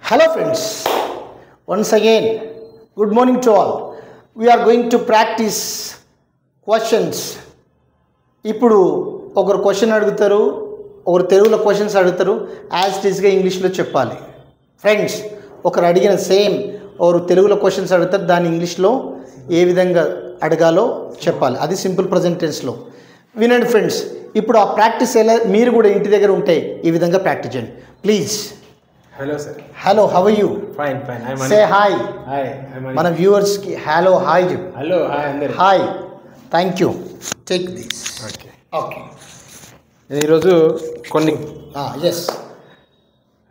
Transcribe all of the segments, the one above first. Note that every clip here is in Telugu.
Hello friends, once again, good morning to all. We are going to practice questions. ఇప్పుడు ఒకరు క్వశ్చన్ అడుగుతారు, ఒకరు తెలుగులో క్వశ్చన్స్ అడుగుతారు, యాజ్ ఇట్ ఈస్గా ఇంగ్లీష్లో చెప్పాలి. ఫ్రెండ్స్, ఒకరు అడిగిన సేమ్ ఒకరు తెలుగులో క్వశ్చన్స్ అడుగుతారు, దాన్ని ఇంగ్లీష్లో ఏ విధంగా అడగాలో చెప్పాలి. అది సింపుల్ ప్రజెంట్ టెన్స్లో. వినండి ఫ్రెండ్స్, ఇప్పుడు ఆ ప్రాక్టీస్ ఎలా మీరు కూడా ఇంటి దగ్గర ఉంటే ఈ విధంగా ప్రాక్టీస్ చేయండి please. Hello sir. Hello, how are you? Fine. I'm Say hi. Hi. I'm మన వ్యూవర్స్ కి హలో హాయ్ చెప్పు. Hello. Hi అందరు. Hi. Thank you. Take this. Okay. ఈరోజు కొన్ని ఎస్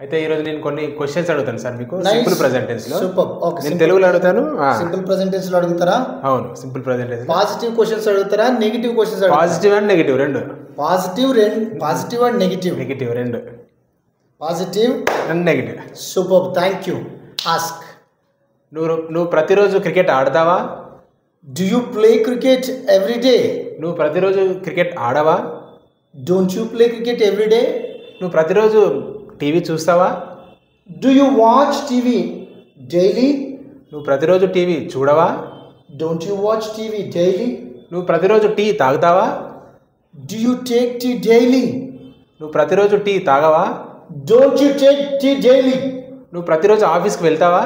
అయితే ఈరోజు నేను కొన్ని క్వశ్చన్స్ అడుగుతాను సార్ మీకు సింపుల్ ప్రెజెంట్ టెన్స్ లో. సూపర్. ఓకే. నేను తెలుగులో అడుగుతాను. సింపుల్ ప్రెజెంట్ టెన్స్ లో అడుగుతారా? అవును, simple present tense. Positive questions అడుగుతారా, నెగటివ్ క్వశ్చన్స్ అడుగుతారా? పాజిటివ్ అండ్ నెగటివ్ రెండు. పాజిటివ్ అండ్ నెగటివ్ రెండు. Positive and negative. Super. Thank you. Ask. నువ్వు ప్రతిరోజు క్రికెట్ ఆడతావా? Do you play cricket every day? నువ్వు ప్రతిరోజు క్రికెట్ ఆడవా? Don't you play cricket every day? నువ్వు ప్రతిరోజు టీవీ చూస్తావా? Do you watch TV daily? నువ్వు ప్రతిరోజు టీవీ చూడవా? Don't you watch TV daily? నువ్వు ప్రతిరోజు టీ తాగుతావా? Do you take tea daily? నువ్వు ప్రతిరోజు టీ తాగవా? Don't you take tea daily? నువ్వు ప్రతిరోజు ఆఫీస్కి వెళ్తావా?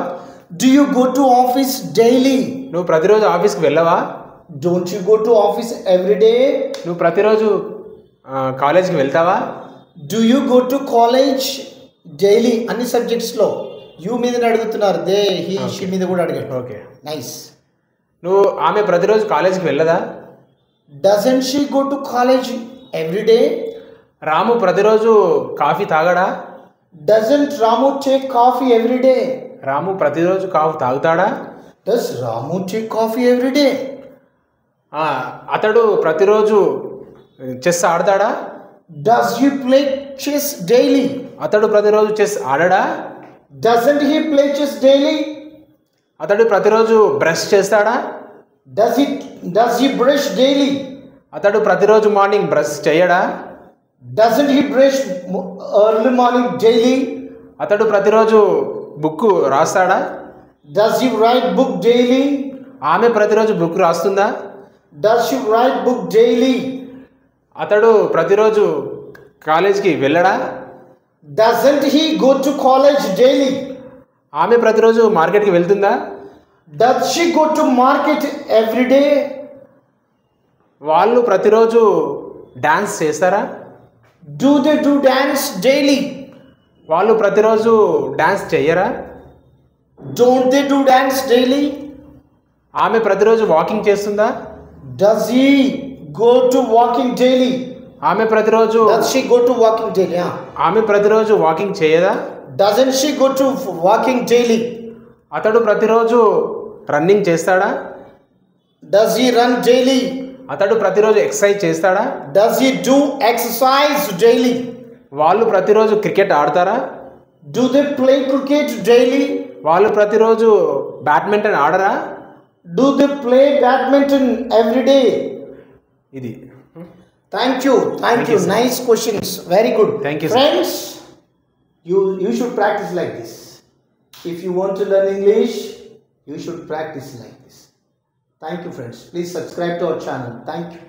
Do you go to office daily? నువ్వు ప్రతిరోజు ఆఫీస్కి వెళ్ళవా? Don't you go to office every day? నువ్వు ప్రతిరోజు కాలేజ్కి వెళ్తావా? Do you go to college daily? అన్ని సబ్జెక్ట్స్లో యూ మీద అడుగుతున్నారు, దే హీ షీ మీద కూడా అడిగాడు. Okay, nice. నువ్వు ఆమె ప్రతిరోజు కాలేజ్కి వెళ్ళదా? Doesn't she go to college every day? Ramu ప్రతిరోజు కాఫీ తాగడా? Doesn't Ramu take coffee every day? Ramu ప్రతిరోజు కాఫీ తాగుతాడా? Does Ramu take coffee every day? అతడు ప్రతిరోజు చెస్ ఆడతాడా? Does you play chess daily? అతడు ప్రతిరోజు చెస్ ఆడడా? Doesn't he play chess daily? అతడు ప్రతిరోజు బ్రష్ చేస్తాడా? Does he brush daily? అతడు ప్రతిరోజు మార్నింగ్ బ్రష్ చేయడా? Doesn't he brush early morning daily? అతడు ప్రతిరోజు బుక్ రాస్తాడా? Does he write book daily? ఆమె ప్రతిరోజు బుక్ రాస్తుందా? Does she write book daily? అతడు ప్రతిరోజు కాలేజ్కి వెళ్ళడా? Doesn't he go to college daily? ఆమె ప్రతిరోజు మార్కెట్కి వెళ్తుందా? Does she go to market every day? వాళ్ళు ప్రతిరోజు డాన్స్ చేస్తారా? Do they do dance daily? వాళ్ళు ప్రతిరోజు డాన్స్ చెయ్యరా? Don't they do dance daily? ఆమె ప్రతిరోజు వాకింగ్ చేస్తుందా? Does he go to walking daily? ఆమె ప్రతిరోజు does she go to walking daily? ఆమె ప్రతిరోజు వాకింగ్ చేయదా? Doesn't she go to walking daily? అతడు ప్రతిరోజు రన్నింగ్ చేస్తాడా? Does he run daily? అతడు ప్రతిరోజు ఎక్సర్సైజ్ చేస్తాడా? Does he do exercise daily? వాళ్ళు ప్రతిరోజు క్రికెట్ ఆడతారా? Do they play cricket daily? వాళ్ళు ప్రతిరోజు బ్యాడ్మింటన్ ఆడరా? Do they play badminton every day? ఇది. Thank you. Nice questions. Very good. Thank you friends, you should practice like this. If you want to learn English, you should practice like this. Thank you friends. Please subscribe to our channel. Thank you.